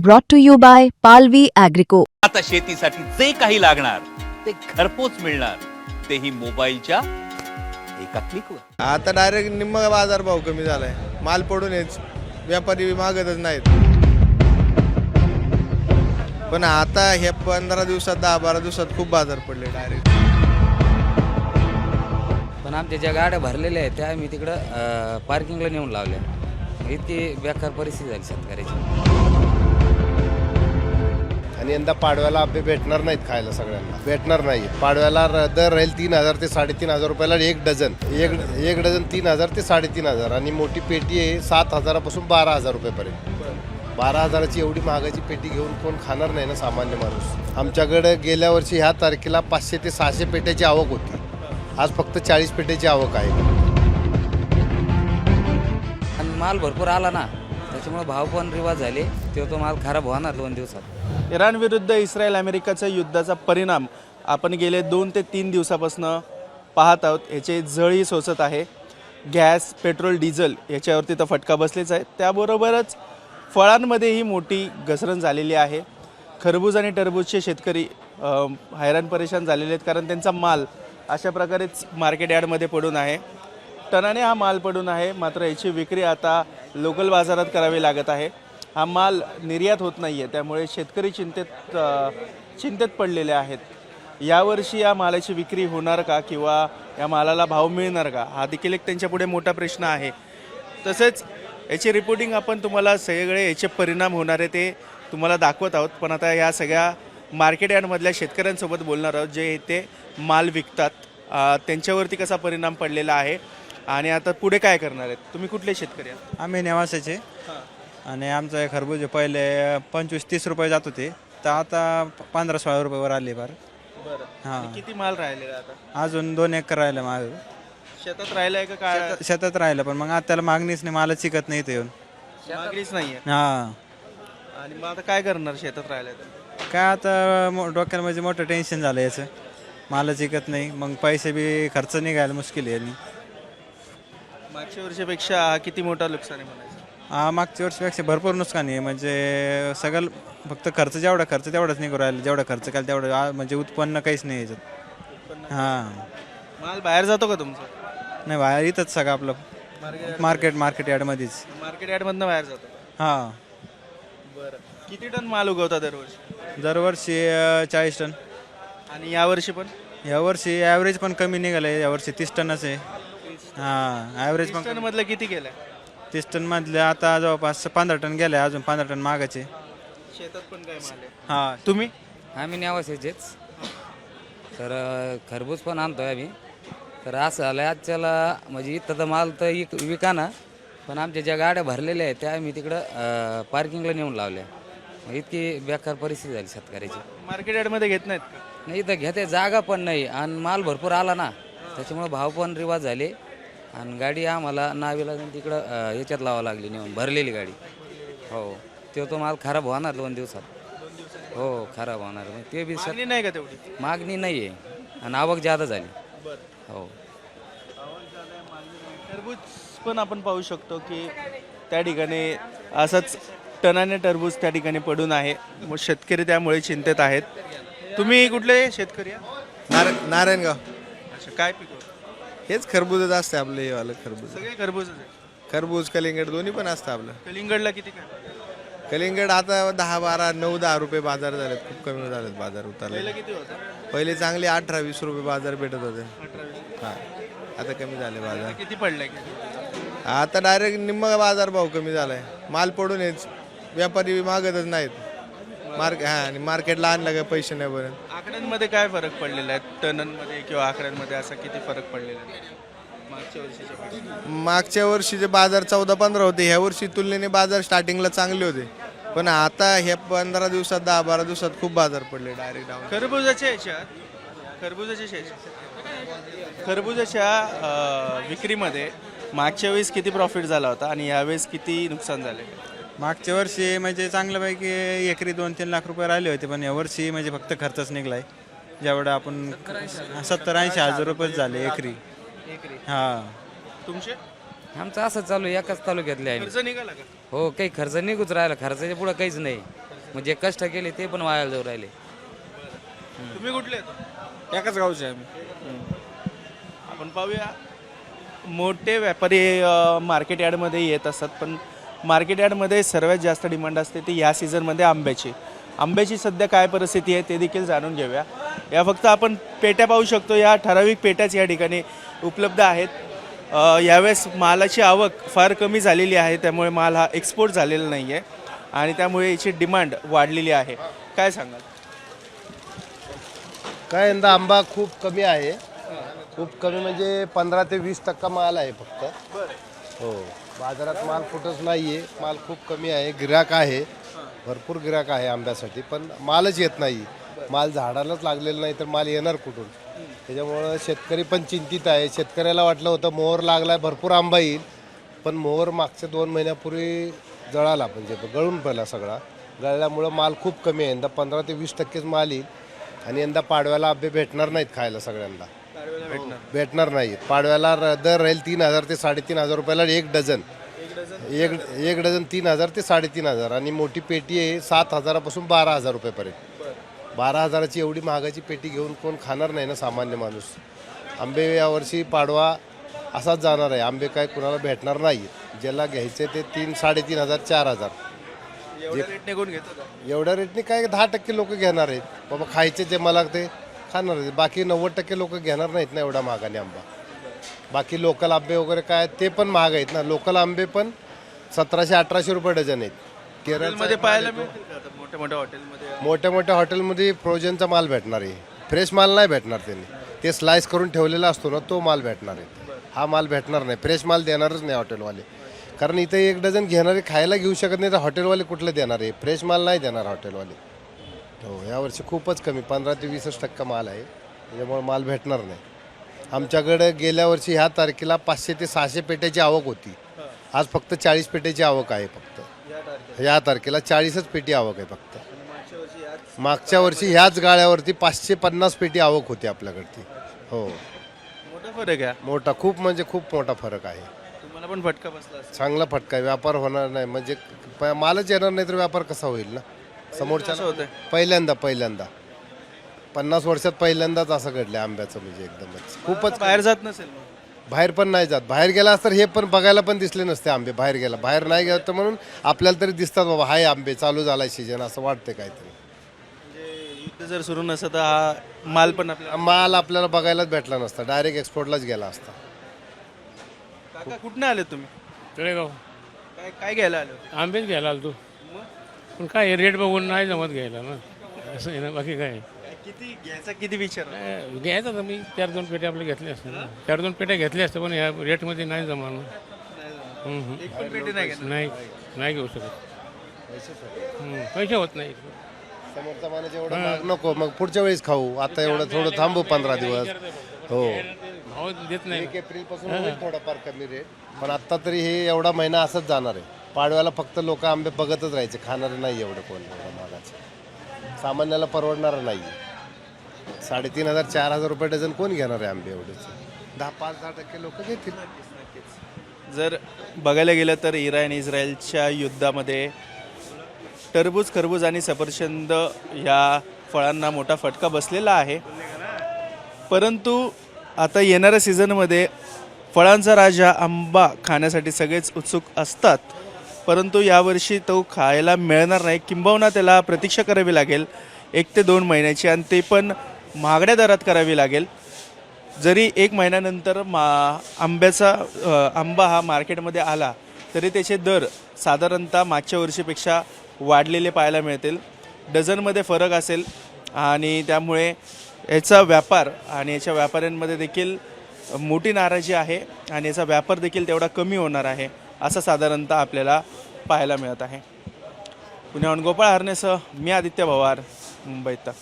brought to you by Palvi Agrico. आता शेतीसाठी जे काही लागणार ते घरपोच मिळणार, तेही मोबाईलच्या एका क्लिकवर. आता डायरेक्ट निम्मा बाजारभाव कमी झालाय. माल पडून येच व्यापारी मागतच नाहीत. पण आता हे 15 दिवसात 10-12 दिवसात खूप बाजार पडले डायरेक्ट. पण आमच्या ज्या गाड्या भरलेल्या आहेत त्या आम्ही तिकडं पार्किंगला नेऊन लावल्या. इतकी बेकार परिस्थिती झाली शेतकऱ्याची. आणि यंदा पाडव्याला आंबे भेटणार नाहीत खायला, सगळ्यांना भेटणार नाही. पाडव्याला दर राहील 3,000 ते 3,500 रुपयाला एक डझन. एक डझन 3,000 ते 3,500 आणि मोठी पेटी आहे 7,000 पासून 12,000 रुपयेपर्यंत. 12,000ची एवढी महागाची पेटी घेऊन कोण खाणार नाही ना सामान्य माणूस. आमच्याकडे गेल्या वर्षी ह्या तारखेला 500 ते 600 पेट्याची आवक होती. आज फक्त 40 पेट्याची आवक आहे. आणि माल भरपूर आला ना, त्याच्यामुळे भाव पण रिवाज झाले. तो माल खराब होणार 2 दिवसात. इराण विरुद्ध इस्रायल अमेरिकाच्या युद्धाचा परिणाम आपण गेले 2 ते 3 दिवसापासून पाहत आहोत. याचे जळी सोसत आहे. गॅस, पेट्रोल, डिझेल याच्यावरती तर फटका बसलेच आहे. त्याबरोबरच फळांमध्येही मोठी घसरण झालेली आहे. खरबूज आणि टरबूजचे शेतकरी हैराण परेशान झालेले आहेत, कारण त्यांचा माल अशा प्रकारेच मार्केट यार्डमध्ये पडून आहे. टनाने हा माल पडून आहे, मात्र याची विक्री आता लोकल बाजारात करावी लागत आहे. हा माल निर्यात होत नाही आहे, त्यामुळे शेतकरी चिंतेत पडलेले आहेत. यावर्षी या मालाची विक्री होणार का, किंवा या मालाला भाव मिळणार का, हा देखील एक त्यांच्यापुढे मोठा प्रश्न आहे. तसेच याची रिपोर्टिंग आपण तुम्हाला सगळे याचे परिणाम होणारे ते तुम्हाला दाखवत आहोत. पण आता या सगळ्या मार्केट यार्डमधल्या शेतकऱ्यांसोबत बोलणार आहोत, जे इथे माल विकतात, त्यांच्यावरती कसा परिणाम पडलेला आहे आणि आता पुढे काय करणार आहेत. तुम्ही कुठले शेतकरी आहात? आम्ही नेवासाचे. आणि आमचं खरबूज पहिले 25-30 रुपये जात होते, तर आता 15-16 रुपयावर आले. बरं. हां. किती माल राहिलेला आता? अजून 2 एकर राहिलं माझं. शेतात राहिलं आहे का काय? शेतात राहिलं, पण मग आता त्याला मागणीच नाही, मालच शिकत नाही इथे येऊन. मागणीच नाहीये. हां. आणि मग आता काय करणार शेतात राहिलं तर? काय आता डोक्याला म्हणजे मोठं टेन्शन झालं याचं. मालच शिकत नाही, मग पैसे बी खर्च निघायला मुश्किल आहे. मागच्या वर्षीपेक्षा हा किती मोठा नुकसान आहे म्हणायचं? मागच्या वर्षीपेक्षा भरपूर नुकसान आहे. म्हणजे सगळं फक्त खर्च तेवढाच निघू राहिला. जेवढा खर्च केला तेवढं म्हणजे उत्पन्न काहीच नाही याच्यात. हां. माल बाहेर जातो का तुमचा? नाही, बाहेर इथंच सगळं आपलं मार्केट यार्डमध्येच. मार्केट यार्डमधनं बाहेर जातो? हां. बरं. किती टन माल उगवता दरवर्षी? दरवर्षी 40 टन. आणि यावर्षी पण? यावर्षी ॲव्हरेज पण कमी निघालं आहे. यावर्षी 30 टनच आहे. हां, ॲव्हरेज पण. 30 टनमधलं किती केलं? 30 टनमधले आता जवळपास 15 टन गेले, अजून 15 टन मागायचे. शेतात पण काय माल आहे? हां. तुम्ही? आम्ही नेवासाचेच. तर खरबूज पण आणतोय आम्ही. तर असं झालं आजच्याला, म्हणजे इथं तर माल तर विका ना, पण आमच्या ज्या गाड्या भरलेल्या आहेत त्या आम्ही तिकडं पार्किंगला नेऊन लावल्या. इतकी बेकार परिस्थिती झाली शेतकऱ्याची. मार्केट यार्डमध्ये घेत नाहीत का? नाही, इथं घेते जागा पण नाही आणि माल भरपूर आला ना, त्याच्यामुळे भाव पण रिवाज झाले. आणि गाडी आम्हाला नावीला तिकडं याच्यात लावावं लागली नेऊन, भरलेली गाडी. हो, तो माल खराब होणार 2 दिवसात. हो, खराब होणार. ते बी मागणी नाही का तेवढी? मागणी नाही आहे आणि आवक जादा झाली. हो. टरबूज पण आपण पाहू शकतो की त्या ठिकाणी असंच टनाने टरबूज त्या ठिकाणी पडून आहे. मग शेतकरी त्यामुळे चिंतेत आहेत. तुम्ही कुठले शेतकरी आहात? नारायणगाव. अच्छा, काय पिकवतो? हेच खरबूजच असते आपलं. हे वालं खरबूज. सगळे खरबूजच आहे. खरबूज कलिंगड दोन्ही पण असतं आपलं. कलिंगडला किती काय? कलिंगड आता 10-12, 9-10 रुपये बाजार झालेत. खूप कमी झालेत बाजार उतरले. पहिलं किती होतं? पहिले चांगले 18-20 रुपये बाजार भेटत होते. 18-20. हां, आता कमी झाले बाजार. किती पडले? आता डायरेक्ट निम्मा बाजारभाव कमी झालाय. माल पडून येच व्यापारी मागतच नाहीत. आणि मार्केटला आणलं का पैसे नाही बरं. आकड्यांमध्ये काय फरक पडलेला आहे? टनांमध्ये किंवा आकड्यांमध्ये असा किती फरक पडलेला आहे मागच्या वर्षीच्या? मागच्या वर्षीचे बाजार 14-15 होते. ह्या वर्षी तुलनेने बाजार स्टार्टिंगला चांगले होते, पण आता ह्या 15 दिवसात 10-12 दिवसात खूप बाजार पडले डायरेक्ट डाऊन. खरबुजाच्या विक्रीमध्ये मागच्या वेळेस किती प्रॉफिट झाला होता आणि यावेळेस किती नुकसान झाले? मागच्या वर्षी म्हणजे चांगल्यापैकी एकरी 2-3 लाख रुपये राहिले होते, पण यावर्षी म्हणजे फक्त खर्चच निघलाय. जेवढं आपण 70-80 हजार रुपये झाले एकरी. हां. तुमचे? आमचं असं चालू आहे, एकाच तालुक्यातले आहे. खर्च निघाला का? हो, काही खर्च निघूच राहिला. खर्चाच्या पुढं काहीच नाही. म्हणजे कष्ट केले ते पण वाया जाऊ राहिले. तुम्ही कुठले आहेत? एकाच गावचे आम्ही. आपण पाहूया मोठे व्यापारी मार्केट यार्डमध्ये येत असतात, पण मार्केट यार्डमध्ये सर्वात जास्त डिमांड असते ती या सीझनमध्ये आंब्याची सध्या काय परिस्थिती आहे ते देखील जाणून घेऊया. या फक्त आपण पेट्या पाहू शकतो, या ठराविक पेट्याच या ठिकाणी उपलब्ध आहेत. यावेळेस मालाची आवक फार कमी झालेली आहे, त्यामुळे माल हा एक्सपोर्ट झालेला नाही आहे आणि त्यामुळे याची डिमांड वाढलेली आहे. काय सांगाल? काय यंदा आंबा खूप कमी आहे, खूप कमी म्हणजे 15 ते 20% माल आहे फक्त. हो, बाजारात माल कुठंच नाही आहे, माल खूप कमी आहे. गिराक आहे, भरपूर गिराक आहे आंब्यासाठी, पण मालच येत नाही. माल झाडालाच लागलेला नाही तर माल येणार कुठून? त्याच्यामुळं शेतकरी पण चिंतित आहे. शेतकऱ्याला वाटलं होतं मोहर लागलाय भरपूर आंबा येईल, पण मोहर मागच्या 2 महिन्यापूर्वी जळाला, म्हणजे गळून पडला सगळा. गळल्यामुळं माल खूप कमी आहे. यंदा 15 ते 20%च माल येईल आणि यंदा पाडव्याला आंबे भेटणार नाहीत खायला सगळ्यांना. भेटणार नाहीत. पाडव्याला दर राहील 3,000 ते 3,500 रुपयाला एक डझन. एक डझन 3,000 ते 3,500 आणि मोठी पेटी आहे 7,000पासून 12,000 रुपयेपर्यंत. 12,000ची एवढी महागाची पेटी घेऊन कोण खाणार नाही ना सामान्य माणूस. आंबे यावर्षी पाडवा असाच जाणार आहे. आंबे काय कुणाला भेटणार नाही. ज्याला घ्यायचे ते 3,000-3,500 4,000 एवढ्या रेटने कोण घेतं का? एवढ्या रेटने काय 10% लोक घेणार आहेत. बाबा खायचे जे मला ते खाणार आहेत. बाकी 90% लोक घेणार नाहीत ना एवढा महागाने आंबा. बाकी लोकल आंबे वगैरे काय ते पण महाग आहेत ना. लोकल आंबे पण 1700-1800 रुपये डझन आहेत. केरळमध्ये पाहायला मिळतील का आता मोठ्या हॉटेलमध्ये? मोठ्या हॉटेलमध्ये फ्रोजनचा माल भेटणार आहे. फ्रेश माल नाही भेटणार. त्यांनी ते स्लाइस करून ठेवलेला असतो ना, तो माल भेटणार आहे. हा माल भेटणार नाही. फ्रेश माल देणारच नाही हॉटेलवाले, कारण इथे एक डझन घेणारे खायला घेऊ शकत नाही तर हॉटेलवाले कुठले देणार आहे? फ्रेश माल नाही देणार हॉटेलवाले. हो, यावर्षी खूपच कमी 15 ते 20% माल आहे. त्याच्यामुळे माल भेटणार नाही. आमच्याकडे गेल्या वर्षी ह्या तारखेला 500 ते 600 पेट्याची आवक होती. आज फक्त 40 पेट्याची आवक आहे. फक्त ह्या तारखेला 40च पेटी आवक आहे फक्त. मागच्या वर्षी ह्याच गाळ्यावरती 550 पेटी आवक होती आपल्याकडची. हो, मोठा फरक आहे. मोठा, खूप म्हणजे खूप मोठा फरक आहे. तुम्हाला पण फटका बसला असेल. चांगला फटका आहे. व्यापार होणार नाही म्हणजे मालच येणार नाही तर व्यापार कसा होईल ना समोरच्या? होतंय पहिल्यांदा 50 वर्षात पहिल्यांदाच असं घडलं आंब्याचं. म्हणजे एकदमच खूपच बाहेर जात नसेल मग. बाहेर पण नाही जात. बाहेर गेला तर हे पण बघायला पण दिसले नसते आंबे. बाहेर गेला, बाहेर नाही गेलं तर म्हणून आपल्याला तरी दिसतात बाबा हाय आंबे चालू झालाय सीजन असं वाटते काहीतरी. युद्ध जर सुरू नसतं तर हा माल पण आपल्याला माल आपल्याला बघायलाच भेटला नसता. डायरेक्ट एक्सपोर्टलाच गेला असता. काका कुठनं आले तुम्ही? तळेगाव काय काय घ्यायला आले होते? आंबेच घ्यायला आलो तू, पण काय रेट बघून नाही जमत घ्यायला ना, असं आहे ना. बाकी काय किती घ्यायचा किती विचार? घ्यायचं तर मी 4-2 पेट्या आपल्या घेतल्या असत्या ना. 4-2 पेट्या घेतल्या असत्या, पण ह्या रेटमध्ये नाही जमणार ना. एक पण पेटी नाही घेणार. नाही घेऊ शकत. पैसे होत नाही. समोरचा माणूस एवढं महाग नको, मग पुढच्या वेळेस खाऊ. आता एवढं थोडं थांबू 15 दिवस. हो, भाव देत नाही. 1 एप्रिलपासून होईल थोडाफार कमी रेट, पण आत्ता तरी हे एवढा महिना असंच जाणार आहे. पाडव्याला फक्त लोक आंबे बघतच राहायचे, खाणारे नाही एवढं कोण एवढं महागाचं. सामान्याला परवडणार नाही. 3,500-4,000 रुपये डझन कोण घेणार आहे आंबे एवढेच? 10-5-10% लोक घेतील. जर बघायला गेलं तर इराण इस्रायलच्या युद्धामध्ये टरबूज, खरबूज आणि सफरचंद या फळांना मोठा फटका बसलेला आहे. परंतु आता येणाऱ्या सीझनमध्ये फळांचा राजा आंबा खाण्यासाठी सगळेच उत्सुक असतात, परंतु यावर्षी तो खायला मिळणार नाही. किंबहुना त्याला प्रतीक्षा करावी लागेल 1 ते 2 महिन्याची, आणि ते पण महागड्या दरात करावी लागेल. जरी 1 महिन्यानंतर आंबा हा मार्केटमध्ये आला तरी त्याचे दर साधारणतः मागच्या वर्षीपेक्षा वाढलेले पाहायला मिळतील. डझनमध्ये फरक असेल आणि त्यामुळे याचा व्यापार आणि याच्या व्यापाऱ्यांमध्ये देखील मोठी नाराजी आहे आणि याचा व्यापार देखील तेवढा कमी होणार आहे असं साधारणतः आपल्याला पाहायला मिळत आहे. पुण्याहून गोपाळ हरणेसह मी आदित्य पवार, मुंबई तक.